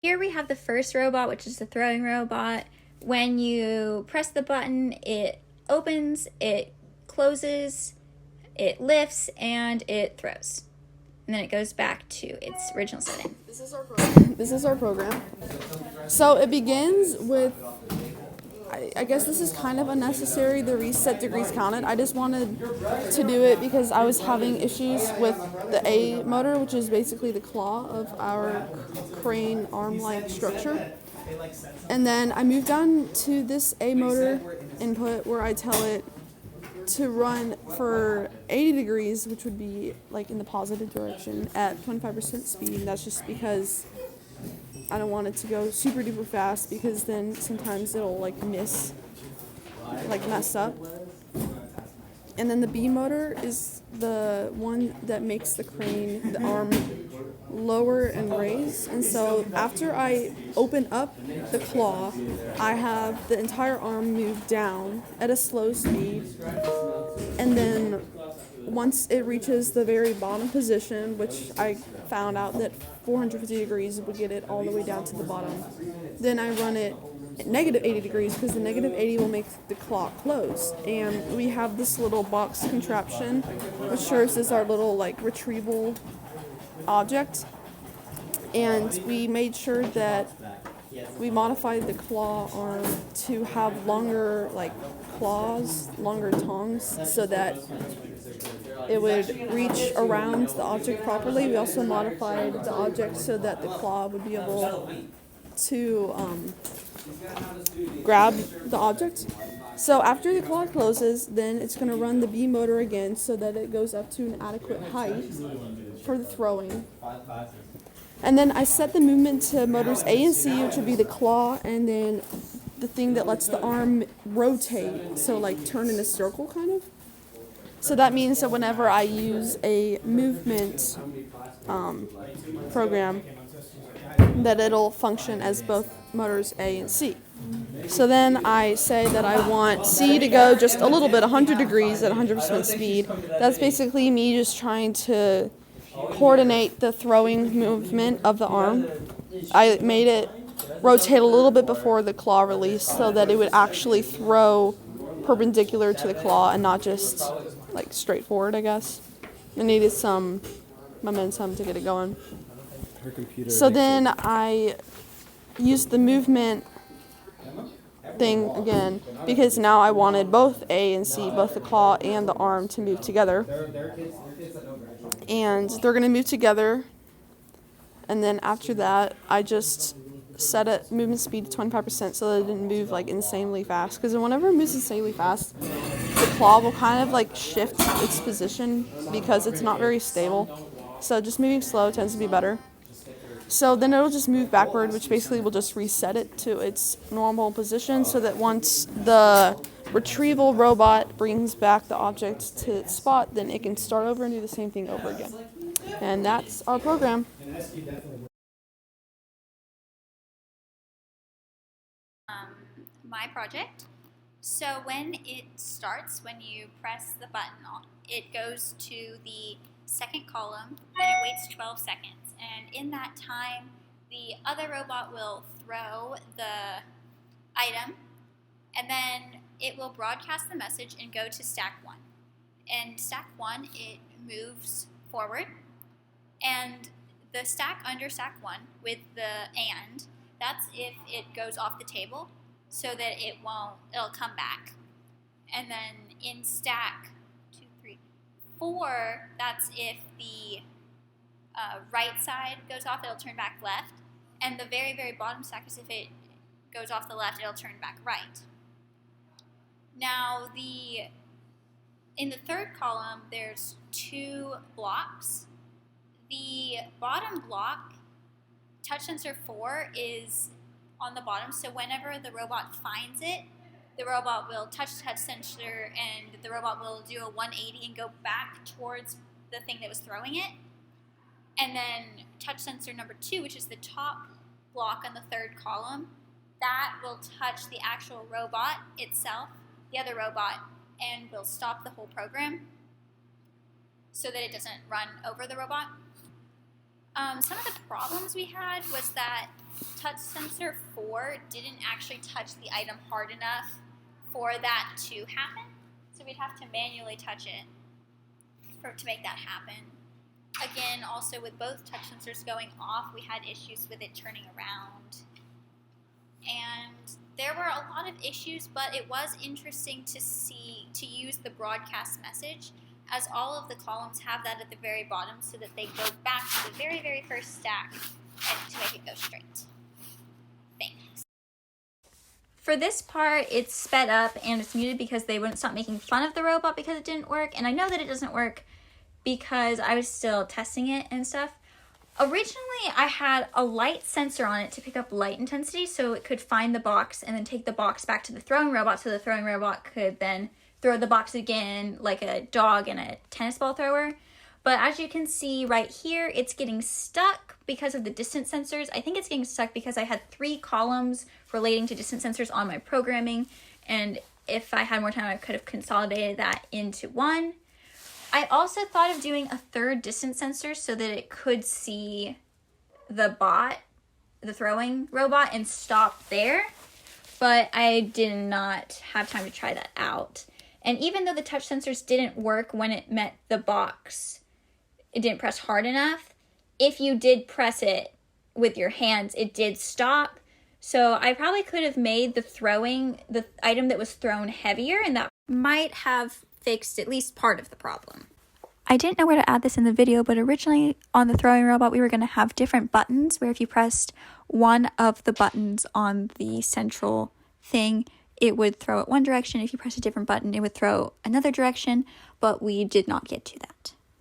Here we have the first robot, which is the throwing robot. When you press the button, it opens, it closes, it lifts, and it throws. And then it goes back to its original setting. This is our program. So it begins with, I guess this is kind of unnecessary, the reset degrees counted. I just wanted to do it because I was having issues with the A motor, which is basically the claw of our crane arm-like structure. And then I moved on to this A motor input where I tell it to run for 80 degrees, which would be like in the positive direction at 25% speed. That's just because I don't want it to go super duper fast, because then sometimes it'll mess up. And then the B motor is the one that makes the crane, the arm, lower and raise. And so after I open up the claw, I have the entire arm move down at a slow speed. And then once it reaches the very bottom position, which I found out that 450 degrees would get it all the way down to the bottom, then I run it at negative 80 degrees, because the negative 80 will make the claw close. And we have this little box contraption, which serves as our little retrieval object. And we made sure that we modified the claw arm to have longer claws, longer tongues, so that it would reach around the object properly. We also modified the object so that the claw would be able to grab the object. So after the claw closes, then it's going to run the B motor again so that it goes up to an adequate height for the throwing. And then I set the movement to motors A and C, which would be the claw, and then the thing that lets the arm rotate, so turn in a circle kind of. So that means that whenever I use a movement program, that it'll function as both motors A and C. So then I say that I want C to go just a little bit, 100 degrees at 100% speed. That's basically me just trying to coordinate the throwing movement of the arm. I made it rotate a little bit before the claw release so that it would actually throw perpendicular to the claw and not just straight forward, I guess. It needed some momentum to get it going. So then I used the movement thing again, because now I wanted both A and C, both the claw and the arm, to move together. And they're going to move together. And then after that, I just set it movement speed to 25% so that it didn't move insanely fast. Because whenever it moves insanely fast, the claw will kind of shift its position because it's not very stable. So just moving slow tends to be better. So then it'll just move backward, which basically will just reset it to its normal position, so that once the retrieval robot brings back the object to its spot, then it can start over and do the same thing over again. And that's our program. My project. So when it starts, when you press the button on, it goes to the second column, and it waits 12 seconds. And in that time, the other robot will throw the item, and then it will broadcast the message and go to stack 1. And stack 1, it moves forward, and the stack under stack 1 with the and, that's if it goes off the table, so that it'll come back. And then in stack 2, 3, 4, that's if the right side goes off, it'll turn back left. And the very, very bottom stack is if it goes off the left, it'll turn back right. Now, in the third column, there's 2 blocks. The bottom block, touch sensor 4, is on the bottom, so whenever the robot finds it, the robot will touch sensor, and the robot will do a 180 and go back towards the thing that was throwing it. And then touch sensor number 2, which is the top block on the third column, that will touch the actual robot itself, the other robot, and will stop the whole program so that it doesn't run over the robot. Some of the problems we had was that touch sensor 4 didn't actually touch the item hard enough for that to happen. So we'd have to manually touch it to make that happen. Again, also with both touch sensors going off, we had issues with it turning around. And there were a lot of issues, but it was interesting to use the broadcast message, as all of the columns have that at the very bottom so that they go back to the very, very first stack and to make it go straight. Thanks. For this part, it's sped up and it's muted because they wouldn't stop making fun of the robot because it didn't work. And I know that it doesn't work because I was still testing it and stuff. Originally, I had a light sensor on it to pick up light intensity so it could find the box and then take the box back to the throwing robot so the throwing robot could then throw the box again like a dog and a tennis ball thrower. But as you can see right here, it's getting stuck because of the distance sensors. I think it's getting stuck because I had 3 columns relating to distance sensors on my programming, and if I had more time, I could have consolidated that into one. I also thought of doing a 3rd distance sensor so that it could see the bot, the throwing robot, and stop there, but I did not have time to try that out. And even though the touch sensors didn't work when it met the box, it didn't press hard enough, if you did press it with your hands, it did stop. So I probably could have made the item that was thrown heavier, and that might have fixed at least part of the problem. I didn't know where to add this in the video, but originally on the throwing robot, we were going to have different buttons where if you pressed one of the buttons on the central thing, it would throw it one direction. If you press a different button, it would throw another direction, but we did not get to that.